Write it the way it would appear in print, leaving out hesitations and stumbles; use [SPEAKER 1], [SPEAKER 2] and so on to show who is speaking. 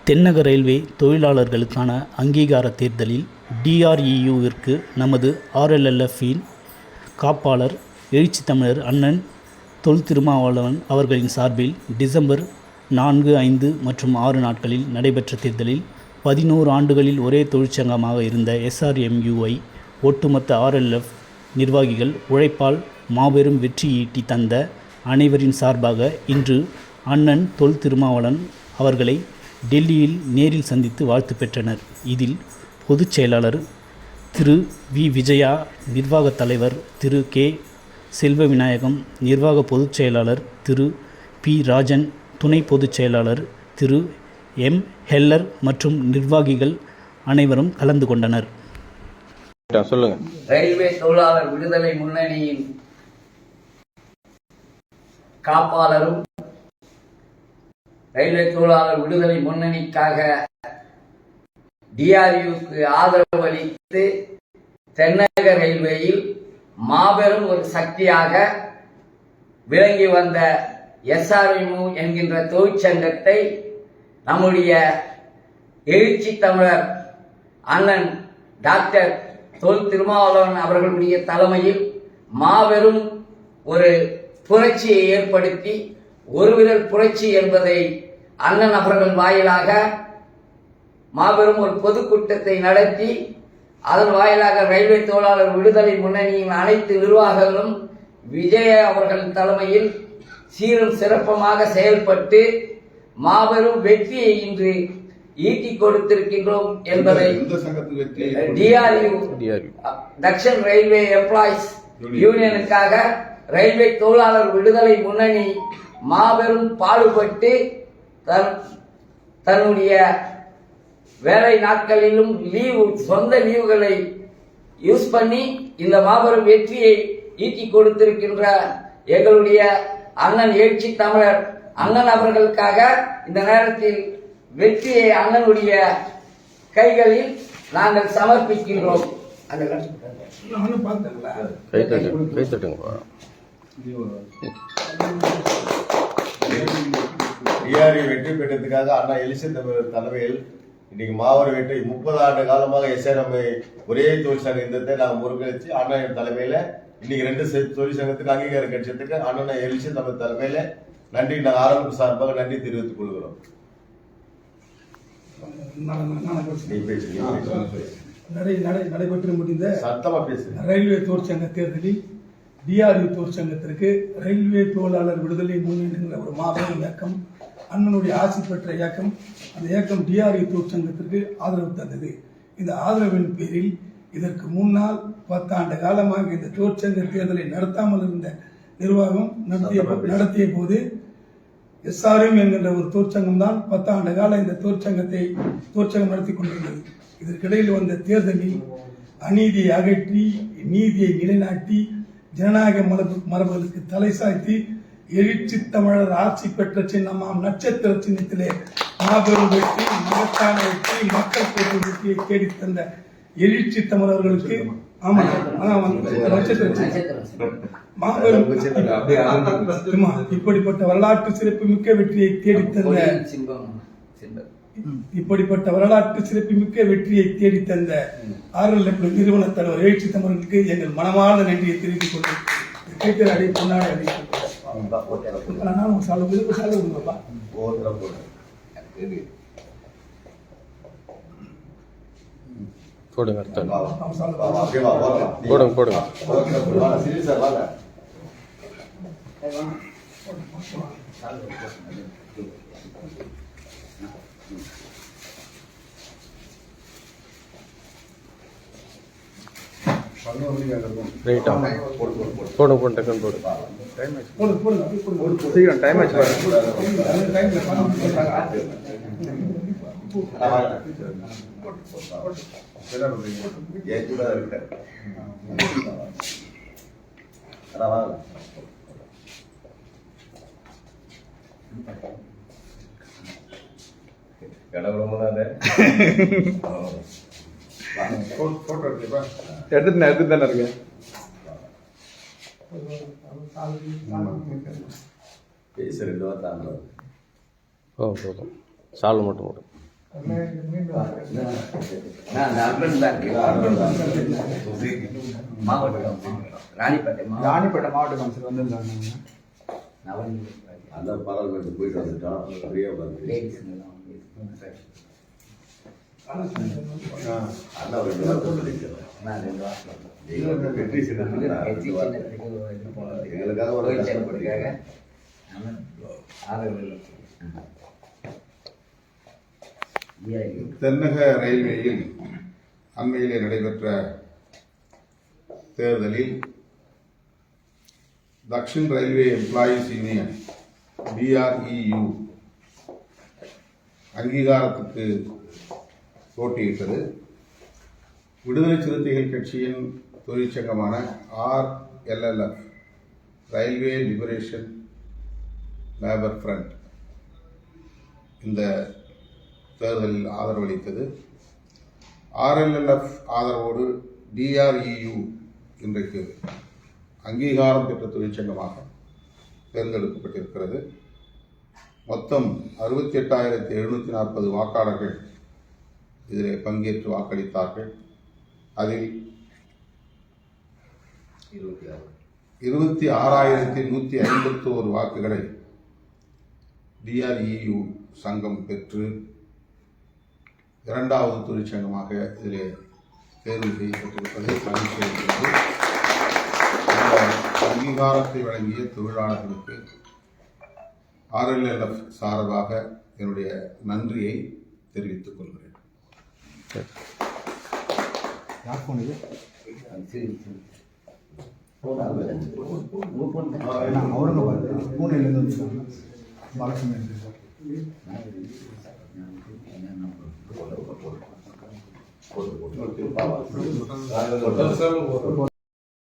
[SPEAKER 1] தென்னக ரயில்வே தொழிலாளர்களுக்கான அங்கீகார தேர்தலில் டிஆர்இயூவிற்கு நமது ஆர்எல்எல்எஃப்பின் காப்பாளர் எழுச்சி தமிழர் அண்ணன் தொல் திருமாவளவன் அவர்களின் சார்பில் டிசம்பர் 4, 5 மற்றும் 6 நாட்களில் நடைபெற்ற தேர்தலில் 11 ஆண்டுகளில் ஒரே தொழிற்சங்கமாக இருந்த எஸ்ஆர்எம்யூவை ஒட்டுமொத்த ஆர்எல்எஃப் நிர்வாகிகள் உழைப்பால் மாபெரும் வெற்றி ஈட்டி தந்த அனைவரின் சார்பாக இன்று அண்ணன் தொல் திருமாவளவன் அவர்களை டெல்லியில் நேரில் சந்தித்து வாழ்த்து பெற்றனர். இதில் பொதுச் செயலாளர் திரு வி. விஜயா, நிர்வாகத் தலைவர் திரு கே. செல்வ விநாயகம், நிர்வாக பொதுச் செயலாளர் திரு பி. ராஜன், துணை பொதுச் செயலாளர் திரு எம். ஹெல்லர் மற்றும் நிர்வாகிகள் அனைவரும் கலந்து கொண்டனர்.
[SPEAKER 2] சொல்லுங்க.
[SPEAKER 3] ரயில்வே தொழிலாளர் விடுதலை முன்னணியின் காப்பாளரும் ரயில்வே தொழிலாளர் விடுதலை முன்னணிக்காக டிஆர்யூக்கு ஆதரவு அளித்து தென்னக ரயில்வேயில் மாபெரும் ஒரு சக்தியாக விளங்கி வந்த எஸ்ஆர்எம்யூ என்கின்ற தொழிற்சங்கத்தை நம்முடைய எழுச்சி தமிழர் அண்ணன் டாக்டர் தொல் திருமாவளவன் அவர்களுடைய தலைமையில் மாபெரும் ஒரு புரட்சியை ஏற்படுத்தி, ஒரு விரல் புரட்சி என்பதை அண்ணன் அவர்கள் வாயிலாக மாபெரும் ஒரு பொதுக்கூட்டத்தை நடத்தி, அதன் வாயிலாக ரயில்வே தொழிலாளர் விடுதலை முன்னணியின் அனைத்து நிர்வாகங்களும் விஜய அவர்களின் தலைமையில் சீரும் சிறப்பமாக செயல்பட்டு மாபெரும் வெற்றியை இன்று ஈட்டி கொடுத்திருக்கின்றோம் என்பதை டிஆர்யூ தக்ஷன் ரயில்வே எம்ப்ளாயிஸ் யூனியனுக்காக ரயில்வே தொழிலாளர் விடுதலை முன்னணி மாபெரும் பாடுபட்டு தன்னுடைய வேலை நாட்களிலும் சொந்த லீவுகளை யூஸ் பண்ணி இந்த மாபெரும் வெற்றியை ஈட்டி கொடுத்திருக்கின்ற எங்களுடைய அண்ணன் எழுச்சி தமிழர் அண்ணன் அவர்களுக்காக இந்த நேரத்தில் வெற்றியை அண்ணனுடைய கைகளில் நாங்கள் சமர்ப்பிக்கின்றோம்.
[SPEAKER 4] வெற்றி பெற்றதுக்காக அண்ணா எழுச்சி தமிழர் தலைமையில் இன்னைக்கு மாபெரும் வெற்றி. 30 ஆண்டு காலமாக எஸ்ஆர்எம்ஐ ஒரே தொழிற்சங்க இந்தத்தை நாங்கள் ஒருங்கிணைச்சு அண்ணன் தலைமையில இன்னைக்கு 2 தொழிற்சங்கத்துக்கு அங்கீகாரம் கிடைச்சதுக்கு அண்ணன் எழுச்சி தமிழ் தலைமையில நன்றி நாங்கள் ஆரம்ப சார்பாக நன்றி தெரிவித்துக் கொள்கிறோம்.
[SPEAKER 5] நடைபெற்று முடிந்த
[SPEAKER 4] சத்தமா பேசு.
[SPEAKER 5] ரயில்வே தொழிற்சங்க தேர்தலில் டிஆர்யூ தொழிற்சங்கத்திற்கு ரயில்வே தொழிலாளர் விடுதலை முன்னணி என்ற ஒரு மாபெரும் இயக்கம், அண்ணனுடைய ஆட்சி பெற்ற இயக்கம், அந்த இயக்கம் டிஆர்யூ தொழிற்சங்கத்திற்கு ஆதரவு தந்தது. இந்த ஆதரவின் பேரில் இதற்கு முன்னால் 10 ஆண்டு காலமாக இந்த தொழிற்சங்க தேர்தலை நடத்தாமல் இருந்த நிர்வாகம் நடத்திய போது எஸ்ஆர்எம் என்கின்ற ஒரு தொழிற்சங்கம் தான் 10 ஆண்டு காலம் இந்த தொழிற்சங்கம் நடத்தி கொண்டிருந்தது. இதற்கிடையில் வந்த தேர்தலில் அநீதியை அகற்றி நீதியை நிலைநாட்டி ஜனநாயக மரபுகளுக்கு தலை சாய்த்து எழுச்சி தமிழர் ஆட்சி பெற்ற சின்னமாம் நட்சத்திர சின்னத்திலே மாபெரும் வெற்றி, மகத்தான வெற்றி, மக்கள் போன்ற வெற்றியை தேடி தந்த எழுச்சி தமிழர்களுக்கு இப்படிப்பட்ட வரலாற்று சிறப்பு மிக்க வெற்றியை தேடித்தந்த ஆர்எல்எஃப் நிறுவன தலைவர் எழுச்சி தமிழர்களுக்கு எங்கள் மனமார்ந்த நன்றியை தெரிவித்துக் கொண்டு கேட்கிற கொண்டாடி
[SPEAKER 2] போடுங்க.
[SPEAKER 6] சீக்கிரம் டைம் ஆச்சு. எடுத்துட்டு தானே இருக்கு.
[SPEAKER 4] பேசுறது
[SPEAKER 2] போதும். சால்வ் மட்டும்
[SPEAKER 3] நான் அந்த அர்பன் பேங்க் மாவட்டம் ராணிப்பேட்டை
[SPEAKER 6] ராணிப்பேட்டை மாவட்ட கவுன்சில் வந்திருந்தாங்க.
[SPEAKER 4] அந்த பாராளுமன்ற போயிட்டு வந்துட்டோம் ஃப்ரீயா பார்த்து அண்ணா ஒரு 2 வார்த்தை சொல்லிக்கிறேன். வெற்றி எங்களுக்காக ஒரு கஷ்டப்பட்டிருக்காங்க.
[SPEAKER 7] தென்னக ரயில்வேயில் அண்மையிலே நடைபெற்ற தேர்தலில் Dakshin railway employees union DREU அங்கீகாரத்துக்கு போட்டியிட்டது. விடுதலை சிறுத்தைகள் கட்சியின் தொழிற்சங்கமான RLLF railway liberation labour front இந்த தேர்தலில் ஆதரவளித்தது. RLLF ஆதரவோடு DREU இன்றைக்கு அங்கீகாரம் பெற்ற தொழிற்சங்கமாக தேர்ந்தெடுக்கப்பட்டிருக்கிறது. மொத்தம் 68,740 வாக்காளர்கள் இதில் பங்கேற்று வாக்களித்தார்கள். அதில் 26,151 வாக்குகளை DREU சங்கம் பெற்று இரண்டாவது தொழிற்சங்கமாக இதிலே தேர்வு செய்யப்பட்டிருப்பது மகிழ்ச்சி அளிக்கிறது. இந்த அங்கீகாரத்தை வழங்கிய தொழிலாளர்களுக்கு RLLF சார்பாக என்னுடைய நன்றியை தெரிவித்துக் கொள்கிறேன்.
[SPEAKER 6] யார் போனது? அவுரங்காபாத் பூனேலேருந்து வந்துருக்காங்க. பாலசுப்ரமணியன் சார்.